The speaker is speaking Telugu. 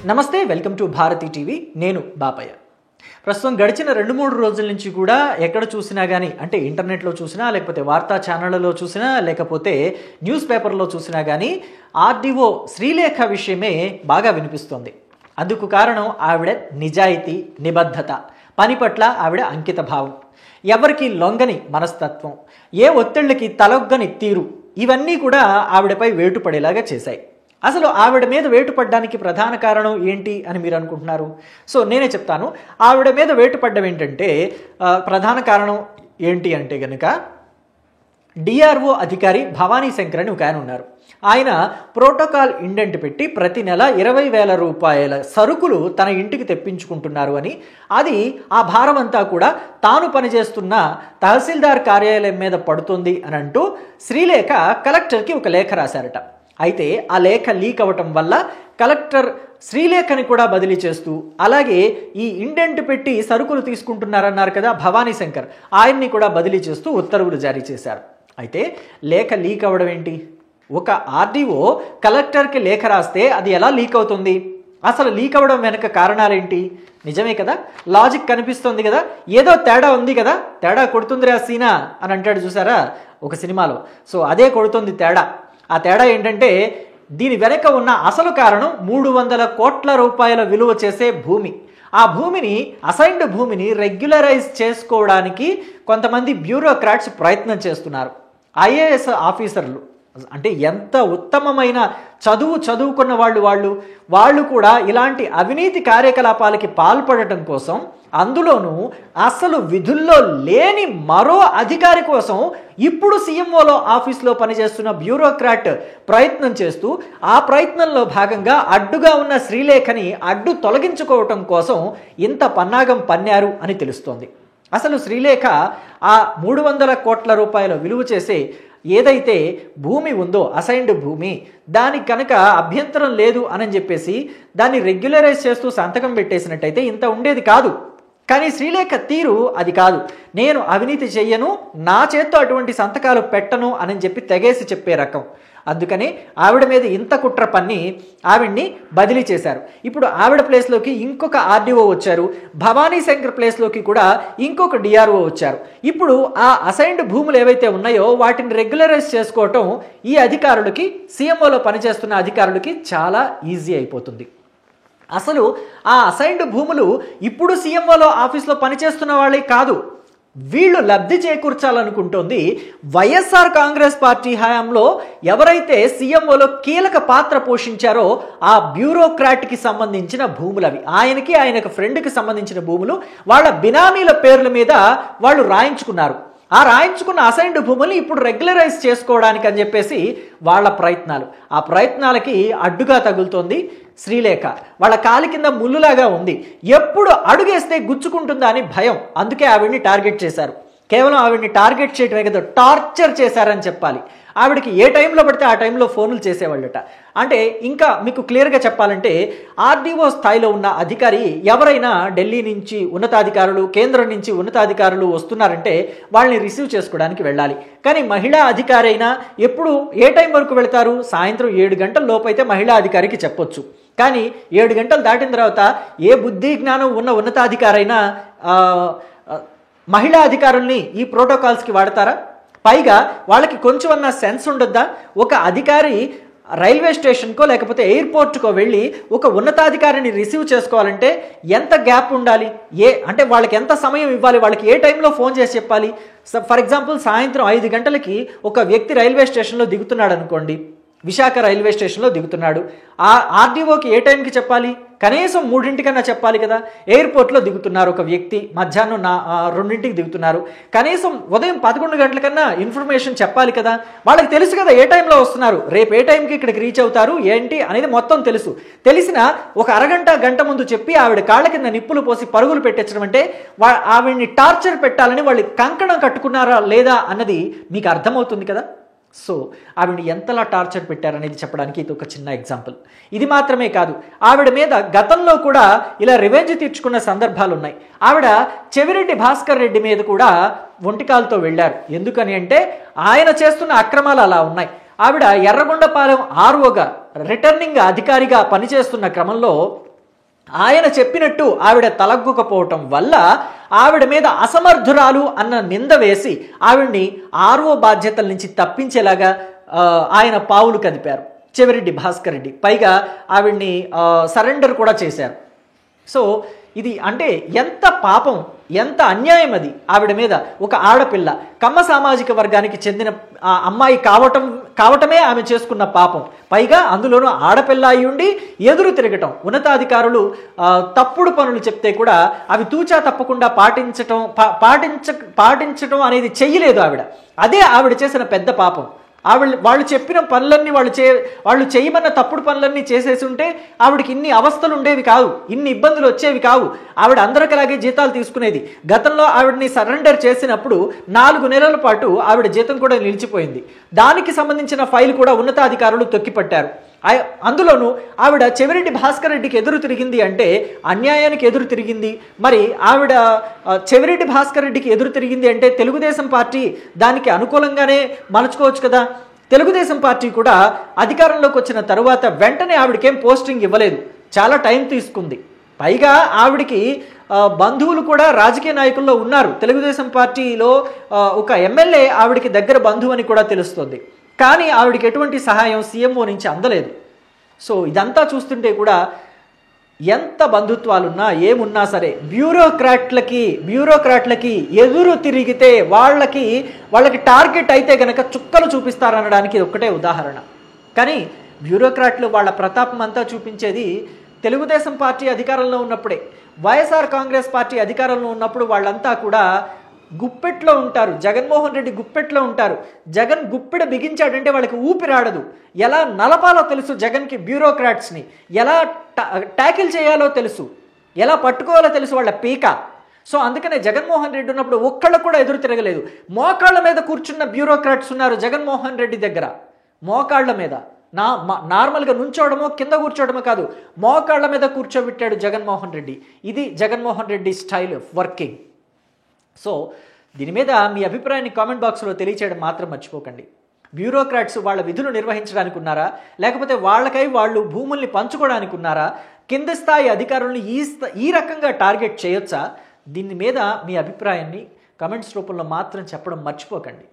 నమస్తే, వెల్కమ్ టు భారతి టీవీ. నేను బాపయ్య. ప్రస్తుతం గడిచిన 2-3 రోజుల నుంచి కూడా ఎక్కడ చూసినా కానీ, అంటే ఇంటర్నెట్లో చూసినా, లేకపోతే వార్తా ఛానళ్లలో చూసినా, లేకపోతే న్యూస్ పేపర్లో చూసినా కానీ ఆర్డీఓ శ్రీలేఖ విషయమే బాగా వినిపిస్తుంది. అందుకు కారణం ఆవిడ నిజాయితీ, నిబద్ధత, పని పట్ల ఆవిడ అంకిత భావం, ఎవరికి లొంగని మనస్తత్వం, ఏ ఒత్తిళ్ళకి తలొగ్గని తీరు, ఇవన్నీ కూడా ఆవిడపై వేటు పడేలాగా చేశాయి. అసలు ఆవిడ మీద వేటు పడ్డానికి ప్రధాన కారణం ఏంటి అని మీరు అనుకుంటున్నారు? సో నేనే చెప్తాను. ఆవిడ మీద వేటు పడ్డం ఏంటంటే, ప్రధాన కారణం ఏంటి అంటే కనుక, డిఆర్ఓ అధికారి భవానీ శంకర్ అని ఒక ఆయన ఉన్నారు. ఆయన ప్రోటోకాల్ ఇండెంట్ పెట్టి ప్రతి నెల 20,000 రూపాయల సరుకులు తన ఇంటికి తెప్పించుకుంటున్నారు అని, అది ఆ భారం అంతా కూడా తాను పనిచేస్తున్న తహసీల్దార్ కార్యాలయం మీద పడుతుంది అని అంటూ శ్రీలేఖ కలెక్టర్కి ఒక లేఖ రాశారట. అయితే ఆ లేఖ లీక్ అవ్వటం వల్ల కలెక్టర్ శ్రీలేఖని కూడా బదిలీ చేస్తూ, అలాగే ఈ ఇండెంట్ పెట్టి సరుకులు తీసుకుంటున్నారన్నారు కదా భవానీ శంకర్, ఆయన్ని కూడా బదిలీ చేస్తూ ఉత్తర్వులు జారీ చేశారు. అయితే లేఖ లీక్ అవ్వడం ఏంటి? ఒక ఆర్డీఓ కలెక్టర్కి లేఖ రాస్తే అది ఎలా లీక్ అవుతుంది? అసలు లీక్ అవ్వడం వెనక కారణాలేంటి? నిజమే కదా, లాజిక్ కనిపిస్తుంది కదా, ఏదో తేడా ఉంది కదా, తేడా కొడుతుందిరా సీనా అని అంటాడు చూసారా ఒక సినిమాలో. సో అదే కొడుతుంది తేడా. ఆ తేడా ఏంటంటే, దీని వెనక ఉన్న అసలు కారణం 300 కోట్ల రూపాయల విలువ చేసే భూమి. ఆ భూమిని, అసైన్డ్ భూమిని రెగ్యులరైజ్ చేసుకోవడానికి కొంతమంది బ్యూరోక్రాట్స్ ప్రయత్నం చేస్తున్నారు. ఐఏఎస్ ఆఫీసర్లు, అంటే ఎంత ఉత్తమమైన చదువుకున్న వాళ్ళు కూడా ఇలాంటి అవినీతి కార్యకలాపాలకి పాల్పడటం కోసం, అందులోనూ అసలు విధుల్లో లేని మరో అధికారి కోసం ఇప్పుడు సీఎంఓలో ఆఫీస్లో పనిచేస్తున్న బ్యూరోక్రాట్ ప్రయత్నం చేస్తూ, ఆ ప్రయత్నంలో భాగంగా అడ్డుగా ఉన్న శ్రీలేఖని అడ్డు తొలగించుకోవటం కోసం ఇంత పన్నాగం పన్నారు అని తెలుస్తోంది. అసలు శ్రీలేఖ ఆ 300 కోట్ల రూపాయల విలువ చేసే ఏదైతే భూమి ఉందో, అసైన్డ్ భూమి, దానికి కనుక అభ్యంతరం లేదు అని చెప్పేసి దాన్ని రెగ్యులరైజ్ చేస్తూ సంతకం పెట్టేసినట్టయితే ఇంత ఉండేది కాదు. కానీ శ్రీలేఖ తీరు అది కాదు. నేను అవినీతి చెయ్యను, నా చేత్తో అటువంటి సంతకాలు పెట్టను అని చెప్పి తెగేసి చెప్పే రకం. అందుకని ఆవిడ మీద ఇంత కుట్ర పన్ని ఆవిడ్ని బదిలీ చేశారు. ఇప్పుడు ఆవిడ ప్లేస్లోకి ఇంకొక ఆర్డీఓ వచ్చారు. భవానీ శంకర్ ప్లేస్లోకి కూడా ఇంకొక డిఆర్ఓ వచ్చారు. ఇప్పుడు ఆ అసైన్డ్ భూములు ఏవైతే ఉన్నాయో వాటిని రెగ్యులరైజ్ చేసుకోవటం ఈ అధికారులకి, సీఎంఓలో పనిచేస్తున్న అధికారులకి చాలా ఈజీ అయిపోతుంది. అసలు ఆ అసైన్డ్ భూములు ఇప్పుడు సీఎంఓలో ఆఫీస్లో పనిచేస్తున్న వాళ్ళే కాదు, వీళ్ళు లబ్ధి చేకూర్చాలనుకుంటోంది వైఎస్ఆర్ కాంగ్రెస్ పార్టీ హయాంలో ఎవరైతే సీఎంఓలో కీలక పాత్ర పోషించారో ఆ బ్యూరోక్రాట్కి సంబంధించిన భూములు అవి. ఆయనకు ఫ్రెండ్కి సంబంధించిన భూములు వాళ్ళ బినామీల పేర్ల మీద వాళ్ళు రాయించుకున్నారు. ఆ రాయించుకున్న అసైన్డ్ భూముల్ని ఇప్పుడు రెగ్యులరైజ్ చేసుకోవడానికి అని చెప్పేసి వాళ్ళ ప్రయత్నాలు. ఆ ప్రయత్నాలకి అడ్డుగా తగులుతోంది శ్రీలేఖ. వాళ్ళ కాలి కింద ముళ్ళులాగా ఉంది. ఎప్పుడు అడుగేస్తే గుచ్చుకుంటుందా అని భయం. అందుకే ఆవిడ్ని టార్గెట్ చేశారు. కేవలం ఆవిడ్ని టార్గెట్ చేయటమే కదా, టార్చర్ చేశారని చెప్పాలి. ఆవిడకి ఏ టైంలో పడితే ఆ టైంలో ఫోన్లు చేసేవాళ్ళట. అంటే ఇంకా మీకు క్లియర్గా చెప్పాలంటే, ఆర్డీఓ స్థాయిలో ఉన్న అధికారి ఎవరైనా ఢిల్లీ నుంచి ఉన్నతాధికారులు, కేంద్రం నుంచి ఉన్నతాధికారులు వస్తున్నారంటే వాళ్ళని రిసీవ్ చేసుకోవడానికి వెళ్ళాలి. కానీ మహిళా అధికారి అయినా ఎప్పుడు ఏ టైం వరకు వెళతారు? సాయంత్రం 7 గంటల లోపు అయితే మహిళా అధికారికి చెప్పొచ్చు. కానీ 7 గంటలు దాటిన తర్వాత ఏ బుద్ధి జ్ఞానం ఉన్న ఉన్నతాధికారైనా మహిళా అధికారుల్ని ఈ ప్రోటోకాల్స్కి వాడతారా? పైగా వాళ్ళకి కొంచెం అన్న సెన్స్ ఉండొద్దా? ఒక అధికారి రైల్వే స్టేషన్కో లేకపోతే ఎయిర్పోర్ట్కో వెళ్ళి ఒక ఉన్నతాధికారిని రిసీవ్ చేసుకోవాలంటే ఎంత గ్యాప్ ఉండాలి? అంటే వాళ్ళకి ఎంత సమయం ఇవ్వాలి? వాళ్ళకి ఏ టైంలో ఫోన్ చేసి చెప్పాలి? ఫర్ ఎగ్జాంపుల్ సాయంత్రం 5 గంటలకి ఒక వ్యక్తి రైల్వే స్టేషన్లో దిగుతున్నాడు అనుకోండి, విశాఖ రైల్వే స్టేషన్లో దిగుతున్నాడు. ఆ ఆర్డీఓకి ఏ టైంకి చెప్పాలి? కనీసం 3 చెప్పాలి కదా. ఎయిర్పోర్ట్లో దిగుతున్నారు ఒక వ్యక్తి, మధ్యాహ్నం 2 దిగుతున్నారు, కనీసం ఉదయం 11 గంటలకన్నా ఇన్ఫర్మేషన్ చెప్పాలి కదా. వాళ్ళకి తెలుసు కదా ఏ టైంలో వస్తున్నారు, రేపు ఏ టైంకి ఇక్కడికి రీచ్ అవుతారు ఏంటి అనేది మొత్తం తెలుసు. తెలిసిన ఒక గంట ముందు చెప్పి ఆవిడ కాళ్ళ కింద నిప్పులు పోసి పరుగులు పెట్టించడం అంటే ఆవిడ్ని టార్చర్ పెట్టాలని వాళ్ళు కంకణం కట్టుకున్నారా లేదా అన్నది మీకు అర్థమవుతుంది కదా. సో ఆవిడ ఎంతలా టార్చర్ పెట్టారనేది చెప్పడానికి ఇది ఒక చిన్న ఎగ్జాంపుల్. ఇది మాత్రమే కాదు, ఆవిడ మీద గతంలో కూడా ఇలా రివెంజ్ తీర్చుకున్న సందర్భాలు ఉన్నాయి. ఆవిడ చెవిరెడ్డి భాస్కర్ రెడ్డి మీద కూడా ఒంటికాలతో వెళ్ళారు. ఎందుకని అంటే ఆయన చేస్తున్న అక్రమాలు అలా ఉన్నాయి. ఆవిడ ఎర్రగొండపాలెం ఆర్ఓగా రిటర్నింగ్ అధికారిగా పనిచేస్తున్న క్రమంలో ఆయన చెప్పినట్టు ఆవిడ తలగ్గుకపోవటం వల్ల ఆవిడ మీద అసమర్థురాలు అన్న నింద వేసి ఆవిడ్ని ఆర్ఓ బాధ్యతల నుంచి తప్పించేలాగా ఆయన పావులు కదిపారు చెవిరెడ్డి భాస్కర్ రెడ్డి. పైగా ఆవిడ్ని సరెండర్ కూడా చేశారు. సో ఇది అంటే ఎంత పాపం, ఎంత అన్యాయం అది ఆవిడ మీద. ఒక ఆడపిల్ల, కమ్మ సామాజిక వర్గానికి చెందిన అమ్మాయి కావటమే ఆమె చేసుకున్న పాపం. పైగా అందులోనూ ఆడపిల్ల అయి ఉండి ఎదురు తిరగటం, ఉన్నతాధికారులు తప్పుడు పనులు చెప్తే కూడా అవి తూచా తప్పకుండా పాటించటం అనేది చెయ్యలేదు ఆవిడ. అదే ఆవిడ చేసిన పెద్ద పాపం. వాళ్ళు చెప్పిన పనులన్నీ వాళ్ళు చేయమన్న తప్పుడు పనులన్నీ చేసేసి ఉంటే ఆవిడకి ఇన్ని అవస్థలు ఉండేవి కావు, ఇన్ని ఇబ్బందులు వచ్చేవి కావు. ఆవిడ అందరికలాగే జీతాలు తీసుకునేది. గతంలో ఆవిడని సరెండర్ చేసినప్పుడు 4 నెలల పాటు ఆవిడ జీతం కూడా నిలిచిపోయింది. దానికి సంబంధించిన ఫైల్ కూడా ఉన్నతాధికారులు తొక్కిపట్టారు. అందులోనూ ఆవిడ చెవిరెడ్డి భాస్కర్ రెడ్డికి ఎదురు తిరిగింది అంటే అన్యాయానికి ఎదురు తిరిగింది. మరి ఆవిడ చెవిరెడ్డి భాస్కర్ రెడ్డికి ఎదురు తిరిగింది అంటే తెలుగుదేశం పార్టీ దానికి అనుకూలంగానే మలుచుకోవచ్చు కదా. తెలుగుదేశం పార్టీ కూడా అధికారంలోకి వచ్చిన తరువాత వెంటనే ఆవిడకేం పోస్టింగ్ ఇవ్వలేదు, చాలా టైం తీసుకుంది. పైగా ఆవిడికి బంధువులు కూడా రాజకీయ నాయకుల్లో ఉన్నారు. తెలుగుదేశం పార్టీలో ఒక ఎమ్మెల్యే ఆవిడికి దగ్గర బంధువు అని కూడా తెలుస్తుంది. కానీ ఆవిడకి ఎటువంటి సహాయం సీఎంఓ నుంచి అందలేదు. సో ఇదంతా చూస్తుంటే కూడా ఎంత బంధుత్వాలున్నా ఏమున్నా సరే బ్యూరోక్రాట్లకి ఎదురు తిరిగితే వాళ్ళకి టార్గెట్ అయితే గనక చుక్కలు చూపిస్తారనడానికి ఒక్కటే ఉదాహరణ. కానీ బ్యూరోక్రాట్లు వాళ్ళ ప్రతాపం అంతా చూపించేది తెలుగుదేశం పార్టీ అధికారంలో ఉన్నప్పుడే. వైఎస్ఆర్ కాంగ్రెస్ పార్టీ అధికారంలో ఉన్నప్పుడు వాళ్ళంతా కూడా గుప్పెట్లో ఉంటారు. జగన్మోహన్ రెడ్డి గుప్పెట్లో ఉంటారు. జగన్ గుప్పెడ బిగించాడంటే వాళ్ళకి ఊపిరాడదు. ఎలా నలపాలో తెలుసు జగన్కి. బ్యూరోక్రాట్స్ని ఎలా ట్యాకిల్ చేయాలో తెలుసు, ఎలా పట్టుకోవాలో తెలుసు వాళ్ళ పీక. సో అందుకనే జగన్మోహన్ రెడ్డి ఉన్నప్పుడు ఒక్కళ్ళు కూడా ఎదురు తిరగలేదు. మోకాళ్ళ మీద కూర్చున్న బ్యూరోక్రాట్స్ ఉన్నారు జగన్మోహన్ రెడ్డి దగ్గర. మోకాళ్ళ మీద నార్మల్గా నుంచోవడమో కింద కూర్చోవడమో కాదు, మోకాళ్ళ మీద కూర్చోబెట్టాడు జగన్మోహన్ రెడ్డి. ఇది Jaganmohan Reddy style of working. So దీని మీద మీ అభిప్రాయాన్ని కామెంట్ బాక్స్లో తెలియచేయడం మాత్రం మర్చిపోకండి. బ్యూరోక్రాట్స్ వాళ్ళ విధులు నిర్వహించడానికి ఉన్నారా, లేకపోతే వాళ్ళకై వాళ్ళు భూముల్ని పంచుకోవడానికి ఉన్నారా, కింద స్థాయి అధికారులను ఈ రకంగా టార్గెట్ చేయొచ్చా? దీని మీద మీ అభిప్రాయాన్ని కామెంట్స్ రూపంలో మాత్రం చెప్పడం మర్చిపోకండి.